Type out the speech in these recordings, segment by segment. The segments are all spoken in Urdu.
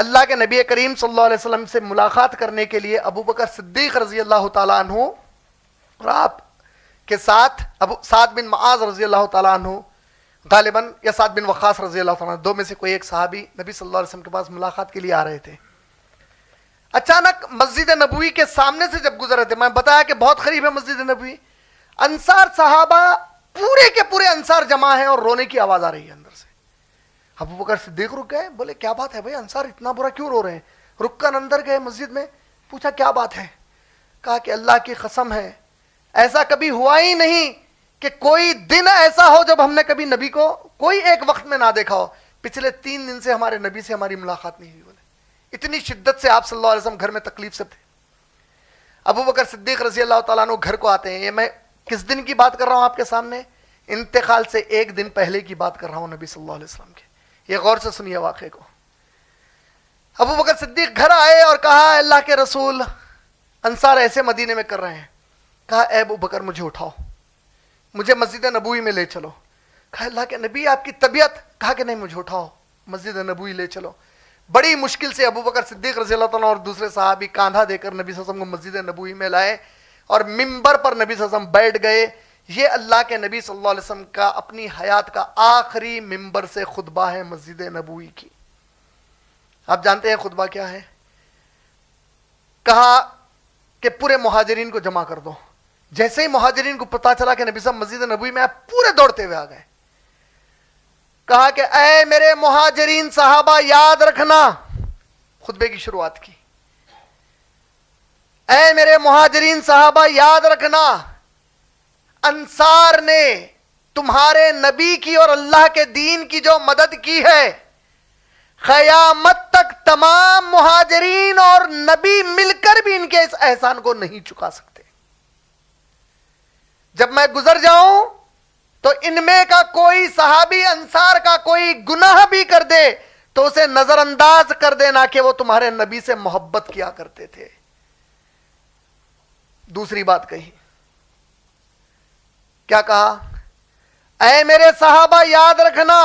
اللہ کے نبی کریم صلی اللہ علیہ وسلم سے ملاقات کرنے کے لیے ابو بکر صدیق رضی اللہ تعالیٰ عنہ اور آپ کے ساتھ سعد بن معاذ رضی اللہ تعالیٰ عنہ غالباً یا سعد بن وقاص رضی اللہ تعالیٰ عنہ، دو میں سے کوئی ایک صحابی نبی صلی اللہ علیہ وسلم کے پاس ملاقات کے لیے آ رہے تھے. اچانک مسجد نبوی کے سامنے سے جب گزر رہے تھے، میں بتایا کہ بہت قریب ہے مسجد نبوی، انصار صحابہ پورے کے پورے انصار جمع ہیں اور رونے کی آواز آ رہی ہے اندر سے. ابو بکر صدیق رک گئے، بولے کیا بات ہے بھائی، انصار اتنا برا کیوں رو رہے ہیں؟ رک کر اندر گئے مسجد میں، پوچھا کیا بات ہے؟ کہا کہ اللہ کی قسم ہے ایسا کبھی ہوا ہی نہیں کہ کوئی دن ایسا ہو جب ہم نے کبھی نبی کو کوئی ایک وقت میں نہ دیکھا ہو. پچھلے 3 دن سے ہمارے نبی سے ہماری ملاقات نہیں ہوئی. بولے اتنی شدت سے آپ صلی اللہ علیہ وسلم گھر میں تکلیف سے تھے. ابو بکر صدیق رضی اللہ تعالیٰ عنہ گھر کو آتے ہیں. یہ میں کس دن کی بات کر رہا ہوں آپ کے سامنے؟ انتقال سے 1 دن پہلے کی بات کر رہا ہوں نبی صلی اللہ علیہ وسلم کے. یہ غور سے سنیے واقعے کو. ابو بکر صدیق گھر آئے اور کہا اللہ کے رسول انصار ایسے مدینے میں کر رہے ہیں. کہا اے ابو بکر مجھے اٹھاؤ، مجھے مسجد نبوی میں لے چلو. کہا اللہ کے نبی آپ کی طبیعت. کہا کہ نہیں مجھے اٹھاؤ مسجد نبوی لے چلو. بڑی مشکل سے ابو بکر صدیق رضی اللہ تعالیٰ اور دوسرے صحابی کاندھا دے کر نبی صلی اللہ علیہ وسلم کو مسجد نبوی میں لائے اور ممبر پر نبی صلی اللہ علیہ وسلم بیٹھ گئے. یہ اللہ کے نبی صلی اللہ علیہ وسلم کا اپنی حیات کا آخری ممبر سے خطبہ ہے مسجد نبوی کی. آپ جانتے ہیں خطبہ کیا ہے؟ کہا کہ پورے مہاجرین کو جمع کر دو. جیسے ہی مہاجرین کو پتا چلا کہ نبی صلی اللہ علیہ وسلم مسجد نبوی میں آئے، پورے دوڑتے ہوئے آ گئے. کہا کہ اے میرے مہاجرین صحابہ یاد رکھنا، خطبے کی شروعات کی. اے میرے مہاجرین صحابہ یاد رکھنا، انصار نے تمہارے نبی کی اور اللہ کے دین کی جو مدد کی ہے، قیامت تک تمام مہاجرین اور نبی مل کر بھی ان کے اس احسان کو نہیں چکا سکتے. جب میں گزر جاؤں تو ان میں کا کوئی صحابی انصار کا کوئی گناہ بھی کر دے تو اسے نظر انداز کر دینا کہ وہ تمہارے نبی سے محبت کیا کرتے تھے. دوسری بات کہی، کیا کہا؟ اے میرے صحابہ یاد رکھنا،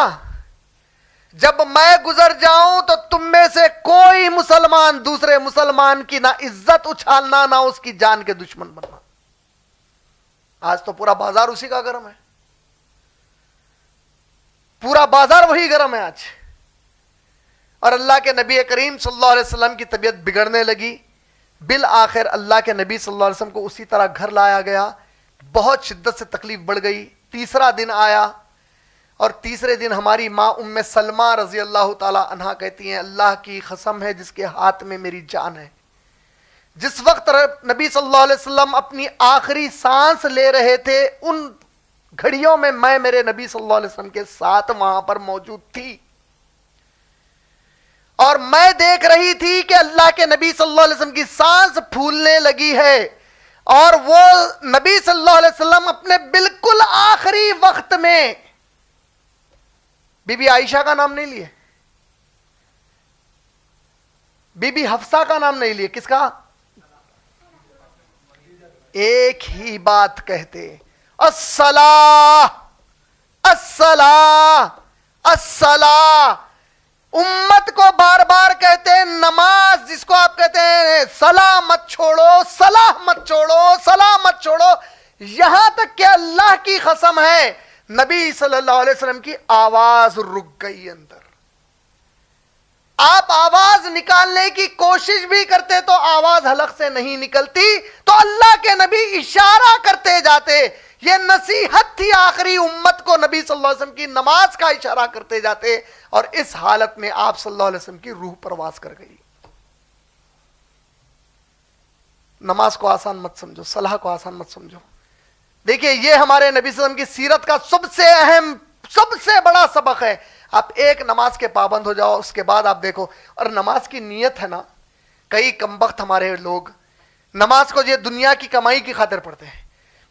جب میں گزر جاؤں تو تم میں سے کوئی مسلمان دوسرے مسلمان کی نہ عزت اچھالنا نہ اس کی جان کے دشمن بننا. آج تو پورا بازار اسی کا گرم ہے، پورا بازار وہی گرم ہے آج. اور اللہ کے نبی کریم صلی اللہ علیہ وسلم کی طبیعت بگڑنے لگی. بالآخر اللہ کے نبی صلی اللہ علیہ وسلم کو اسی طرح گھر لایا گیا. بہت شدت سے تکلیف بڑھ گئی. تیسرا دن آیا اور تیسرے دن ہماری ماں ام سلمہ رضی اللہ تعالی عنہا کہتی ہیں اللہ کی قسم ہے جس کے ہاتھ میں میری جان ہے، جس وقت نبی صلی اللہ علیہ وسلم اپنی آخری سانس لے رہے تھے ان گھڑیوں میں میرے نبی صلی اللہ علیہ وسلم کے ساتھ وہاں پر موجود تھی اور میں دیکھ رہی تھی کہ اللہ کے نبی صلی اللہ علیہ وسلم کی سانس پھولنے لگی ہے اور وہ نبی صلی اللہ علیہ وسلم اپنے بالکل آخری وقت میں بی بی عائشہ کا نام نہیں لیے، بی بی حفصہ کا نام نہیں لیے، کس کا؟ ایک ہی بات کہتے، الصلاۃ الصلاۃ الصلاۃ. امت کو بار بار کہتے ہیں نماز، جس کو آپ کہتے ہیں صلاح مت چھوڑو، صلاح مت چھوڑو، صلاح مت چھوڑو. یہاں تک کہ اللہ کی قسم ہے نبی صلی اللہ علیہ وسلم کی آواز رک گئی اندر. آپ آواز نکالنے کی کوشش بھی کرتے تو آواز حلق سے نہیں نکلتی، تو اللہ کے نبی اشارہ کرتے جاتے. یہ نصیحت تھی آخری امت کو، نبی صلی اللہ علیہ وسلم کی نماز کا اشارہ کرتے جاتے اور اس حالت میں آپ صلی اللہ علیہ وسلم کی روح پرواز کر گئی. نماز کو آسان مت سمجھو، صلاح کو آسان مت سمجھو. دیکھیے یہ ہمارے نبی صلی اللہ علیہ وسلم کی سیرت کا سب سے اہم سب سے بڑا سبق ہے. آپ ایک نماز کے پابند ہو جاؤ، اس کے بعد آپ دیکھو. اور نماز کی نیت ہے نا، کئی کمبخت ہمارے لوگ نماز کو یہ دنیا کی کمائی کی خاطر پڑھتے ہیں.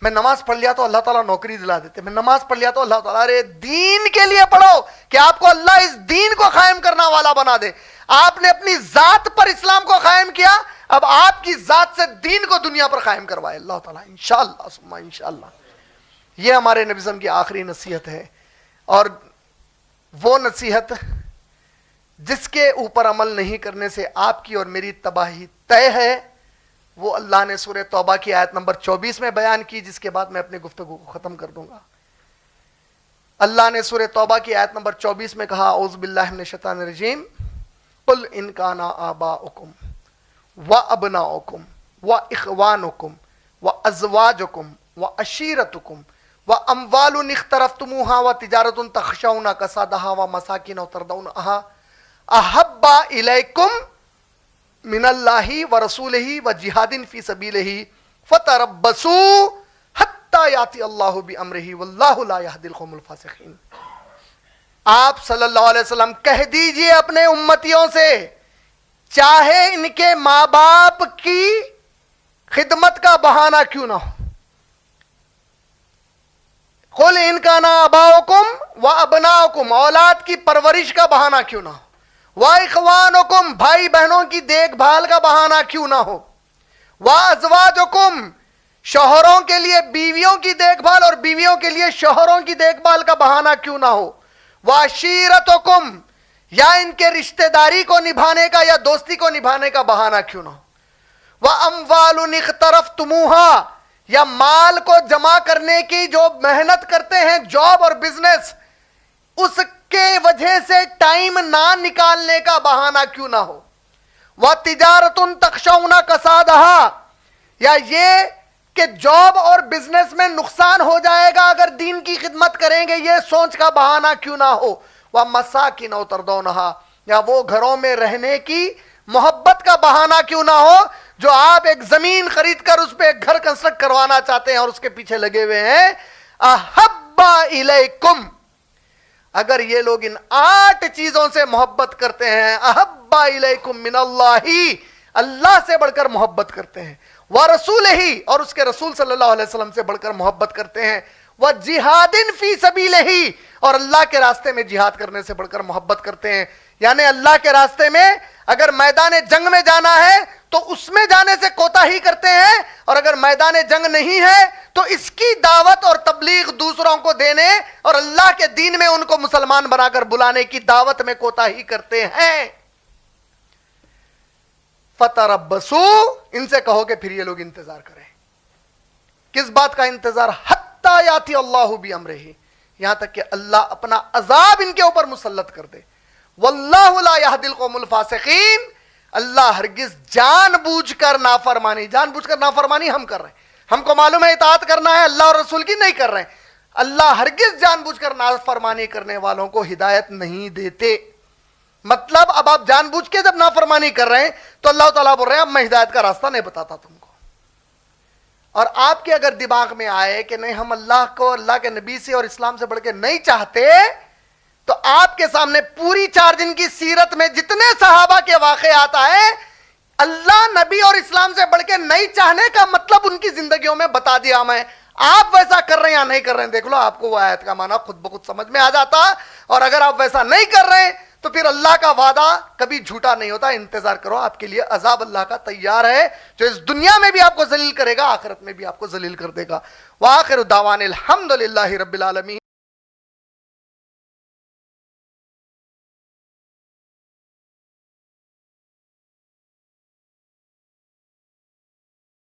میں نماز پڑھ لیا تو اللہ تعالیٰ نوکری دلا دیتے، میں نماز پڑھ لیا تو اللہ تعالیٰ، ارے دین کے لیے پڑھو کہ آپ کو اللہ اس دین کو قائم کرنا والا بنا دے. آپ نے اپنی ذات پر اسلام کو قائم کیا، اب آپ کی ذات سے دین کو دنیا پر قائم کروائے اللہ تعالیٰ انشاءاللہ ثم انشاءاللہ. یہ ہمارے نبی صلی اللہ علیہ وسلم کی آخری نصیحت ہے. اور وہ نصیحت جس کے اوپر عمل نہیں کرنے سے آپ کی اور میری تباہی طے ہے، وہ اللہ نے سورہ توبہ کی آیت نمبر 24 میں بیان کی، جس کے بعد میں اپنی گفتگو کو ختم کر دوں گا۔ اللہ نے سورہ توبہ کی آیت نمبر 24 میں کہا اعوذ باللہ من الشیطان الرجیم قل ان کان آباؤکم وابناؤکم واخوانکم وازواجکم وعشیرتکم واموال اقترفتموها وتجارۃ تخشون کسادها ومساکن ترضونها احب الیکم من اللہ ورسولہ وجہاد فی سبیلہ فتربصوا حتی یاتی اللہ بامرہ واللہ لا یہدی القوم الفاسقین۔ آپ صلی اللہ علیہ وسلم کہہ دیجئے اپنے امتیوں سے، چاہے ان کے ماں باپ کی خدمت کا بہانہ کیوں نہ ہو، قل ان کان آباؤکم و ابناؤکم، اولاد کی پرورش کا بہانہ کیوں نہ ہو، واخوانکم، بھائی بہنوں کی دیکھ بھال کا بہانہ کیوں نہ ہو، وازواجکم، شوہروں کے لیے بیویوں کی دیکھ بھال اور بیویوں کے لیے شوہروں کی دیکھ بھال کا بہانہ کیوں نہ ہو، وعشیرتکم، یا ان کے رشتہ داری کو نبھانے کا یا دوستی کو نبھانے کا بہانہ کیوں نہ ہو، واموال اقترفتموها، یا مال کو جمع کرنے کی جو محنت کرتے ہیں، جاب اور بزنس، اس کے وجہ سے ٹائم نہ نکالنے کا بہانہ کیوں نہ ہو، وَتِجَارَةٌ تَخْشَوْنَ كَسَادَهَا، یا یہ کہ جاب اور بزنس میں نقصان ہو جائے گا اگر دین کی خدمت کریں گے، یہ سوچ کا بہانہ کیوں نہ ہو، وَمَسَاكِنَ تَرْضَوْنَهَا، یا وہ گھروں میں رہنے کی محبت کا بہانہ کیوں نہ ہو جو آپ ایک زمین خرید کر اس پہ ایک گھر کنسٹرکٹ کروانا چاہتے ہیں اور اس کے پیچھے لگے ہوئے ہیں، احب الیکم، اگر یہ لوگ ان 8 چیزوں سے محبت کرتے ہیں، احب الیکم من اللہ، اللہ سے بڑھ کر محبت کرتے ہیں، ورسولہ، اور اس کے رسول صلی اللہ علیہ وسلم سے بڑھ کر محبت کرتے ہیں، وجہاد فی سبیلہ، اور اللہ کے راستے میں جہاد کرنے سے بڑھ کر محبت کرتے ہیں، یعنی اللہ کے راستے میں اگر میدان جنگ میں جانا ہے تو اس میں جانے سے کوتاہی کرتے ہیں، اور اگر میدان جنگ نہیں ہے تو اس کی دعوت اور تبلیغ دوسروں کو دینے اور اللہ کے دین میں ان کو مسلمان بنا کر بلانے کی دعوت میں کوتاہی کرتے ہیں۔ فتربصوا، ان سے کہو کہ پھر یہ لوگ انتظار کریں۔ کس بات کا انتظار؟ حتی یاتی اللہ بامرہ، یہاں تک کہ اللہ اپنا عذاب ان کے اوپر مسلط کر دے۔ واللہ لا یہدی القوم الفاسقین، اللہ ہرگز جان بوجھ کر نافرمانی ہم کر رہے ہیں، ہم کو معلوم ہے اطاعت کرنا ہے اللہ اور رسول کی، نہیں کر رہے ہیں، اللہ ہرگز جان بوجھ کر نافرمانی کرنے والوں کو ہدایت نہیں دیتے۔ مطلب اب آپ جان بوجھ کے جب نافرمانی کر رہے ہیں تو اللہ تعالیٰ بول رہے ہیں اب میں ہدایت کا راستہ نہیں بتاتا تم کو۔ اور آپ کے اگر دماغ میں آئے کہ نہیں ہم اللہ کو، اللہ کے نبی سے اور اسلام سے بڑھ کے نہیں چاہتے، تو آپ کے سامنے پوری 4 دن کی سیرت میں جتنے صحابہ کے واقعات آئے، اللہ، نبی اور اسلام سے بڑھ کے نہیں چاہنے کا مطلب ان کی زندگیوں میں بتا دیا میں۔ آپ ویسا کر رہے ہیں یا نہیں کر رہے ہیں دیکھ لو، آپ کو وہ آیت کا معنی خود بخود سمجھ میں آ جاتا۔ اور اگر آپ ویسا نہیں کر رہے ہیں تو پھر اللہ کا وعدہ کبھی جھوٹا نہیں ہوتا، انتظار کرو، آپ کے لیے عذاب اللہ کا تیار ہے جو اس دنیا میں بھی آپ کو ذلیل کرے گا، آخرت میں بھی آپ کو ذلیل کر دے گا۔ وآخر دعوانا الحمدللہ رب العالمین۔